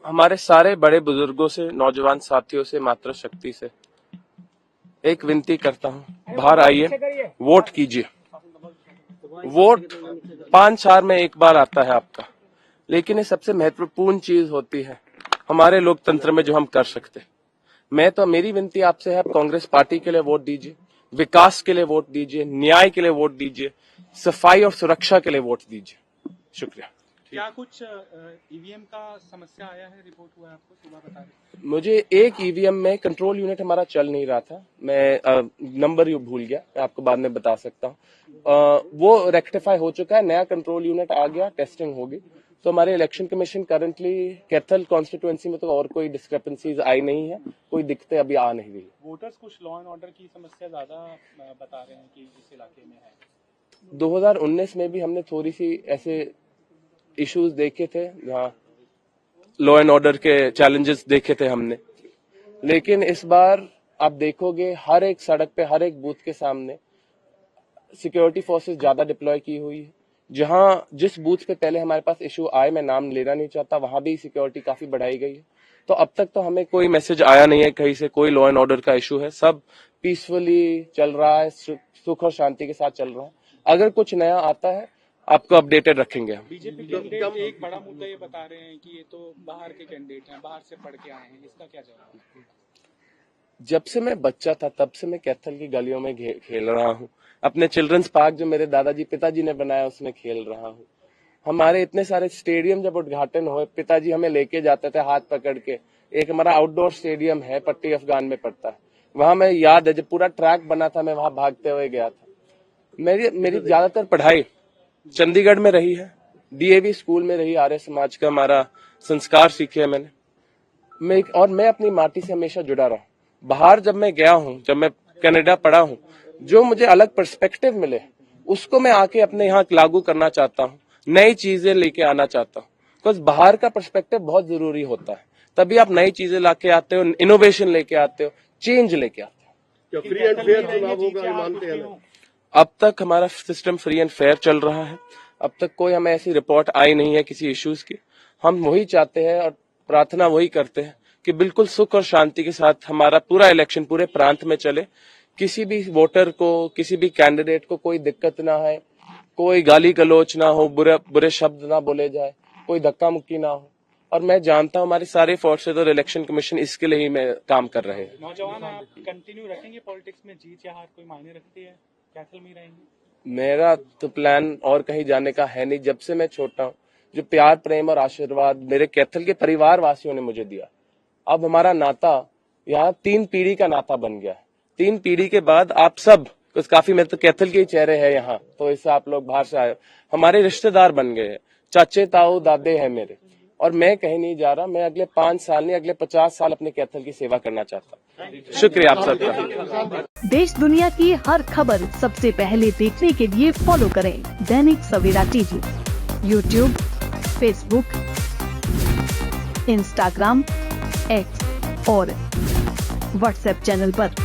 हमारे सारे बड़े बुजुर्गों से, नौजवान साथियों से, मातृ शक्ति से एक विनती करता हूं, बाहर आइए, वोट कीजिए। वोट 5 साल में एक बार आता है आपका, लेकिन ये सबसे महत्वपूर्ण चीज होती है हमारे लोकतंत्र में जो हम कर सकते। मेरी विनती आपसे है, आप कांग्रेस पार्टी के लिए वोट दीजिए, विकास के लिए वोट दीजिए, न्याय के लिए वोट दीजिए, सफाई और सुरक्षा के लिए वोट दीजिए। शुक्रिया। क्या कुछ ईवीएम का समस्या आया है, रिपोर्ट हुआ है आपको, सुबह बता रहे? मुझे एक ईवीएम में कंट्रोल यूनिट हमारा चल नहीं रहा था, मैं नंबर यू भूल गया, मैं आपको बाद में बता सकता हूँ। वो रेक्टिफाई हो चुका है, नया कंट्रोल यूनिट आ गया, टेस्टिंग होगी। तो हमारे election commission currently Kaithal constituency में तो और कोई डिस्क्रिपेंसीज आई नहीं है, कोई दिक्कतें अभी आ नहीं रही। वोटर्स कुछ लॉ एंड ऑर्डर की समस्या ज्यादा बता रहे हैं कि इस इलाके में है। 2019 में भी हमने थोड़ी सी ऐसे इश्यूज देखे थे, जहाँ लॉ एंड ऑर्डर के चैलेंजेस देखे थे हमने, लेकिन इस बार आप देखोगे हर एक सड़क पे, हर एक बूथ के सामने सिक्योरिटी फोर्सेस ज्यादा डिप्लॉय की हुई है। जहां जिस बूथ पे पहले हमारे पास इशू आए, मैं नाम लेना नहीं चाहता, वहां भी सिक्योरिटी काफी बढ़ाई गई है। तो अब तक तो हमें कोई मैसेज आया नहीं है कहीं से कोई लॉ एंड ऑर्डर का इशू है, सब पीसफुली चल रहा है, सुख और शांति के साथ चल रहा है। अगर कुछ नया आता है आपको अपडेटेड रखेंगे। बीजेपी कैंडिडेट एक बड़ा मुद्दा ये बता रहे हैं कि ये तो बाहर के कैंडिडेट हैं, बाहर से पढ़ के आए हैं, इसका क्या जवाब है? जब से मैं बच्चा था तब से मैं कैथल की गलियों में खेल रहा हूँ, अपने चिल्ड्रंस पार्क जो मेरे दादाजी पिताजी ने बनाया उसमें खेल रहा हूँ। हमारे इतने सारे स्टेडियम जब उद्घाटन हुए, पिताजी हमें लेके जाते थे हाथ पकड़ के। एक हमारा आउटडोर स्टेडियम है, पट्टी अफगान में पड़ता है, वहां मैं याद है जब पूरा ट्रैक बना था, मैं वहां भागते हुए गया था। मेरी ज्यादातर पढ़ाई चंडीगढ़ में रही है, डीएवी स्कूल में रही, आर्य समाज का हमारा संस्कार सीखे मैंने। मैं अपनी माटी से हमेशा जुड़ा रहा। बाहर जब मैं गया हूँ, जब मैं कनाडा पढ़ा हूँ, जो मुझे अलग पर्सपेक्टिव मिले उसको मैं आके अपने यहाँ लागू करना चाहता हूँ, नई चीजें लेके आना चाहता हूँ। बिकॉज बाहर का पर्सपेक्टिव बहुत जरूरी होता है, तभी आप नई चीजें लाके आते हो, इनोवेशन लेके आते हो, चेंज लेके आते हो। क्या फ्री एंड फेयर चुनाव होगा, मानते हैं? अब तक हमारा सिस्टम फ्री एंड फेयर चल रहा है, अब तक कोई हमें ऐसी रिपोर्ट आई नहीं है किसी इश्यूज की। हम वही चाहते हैं और प्रार्थना वही करते हैं कि बिल्कुल सुख और शांति के साथ हमारा पूरा इलेक्शन पूरे प्रांत में चले, किसी भी वोटर को, किसी भी कैंडिडेट को कोई दिक्कत ना है, कोई गाली गलोच ना हो, बुरे शब्द ना बोले जाए, कोई धक्का मुक्की ना हो। और मैं जानता हूँ हमारी सारे फोर्सेज और इलेक्शन कमीशन इसके लिए ही में काम कर रहे हैं। नौजवान आप कंटिन्यू रखेंगे पॉलिटिक्स में, जीत या हार कोई मायने रखती है? कैथल में रहेंगे? मेरा तो प्लान और कहीं जाने का है नहीं। जब से मैं छोटा हूँ, जो प्यार प्रेम और आशीर्वाद मेरे कैथल के परिवार वासियों ने मुझे दिया, अब हमारा नाता यहाँ 3 पीढ़ी का नाता बन गया है। 3 पीढ़ी के बाद आप सब, कुछ काफी में तो कैथल के ही चेहरे हैं यहाँ, तो इससे आप लोग बाहर से आए, हमारे रिश्तेदार बन गए हैं, चाचे ताऊ दादे हैं मेरे। और मैं कहीं नहीं जा रहा, मैं अगले 5 साल नहीं, अगले 50 साल अपने कैथल की सेवा करना चाहता हूँ। शुक्रिया आप सबका। देश दुनिया की हर खबर सबसे पहले देखने के लिए फॉलो करें Dainik Savera TV, YouTube, Facebook, Instagram, X और व्हाट्सएप चैनल पर।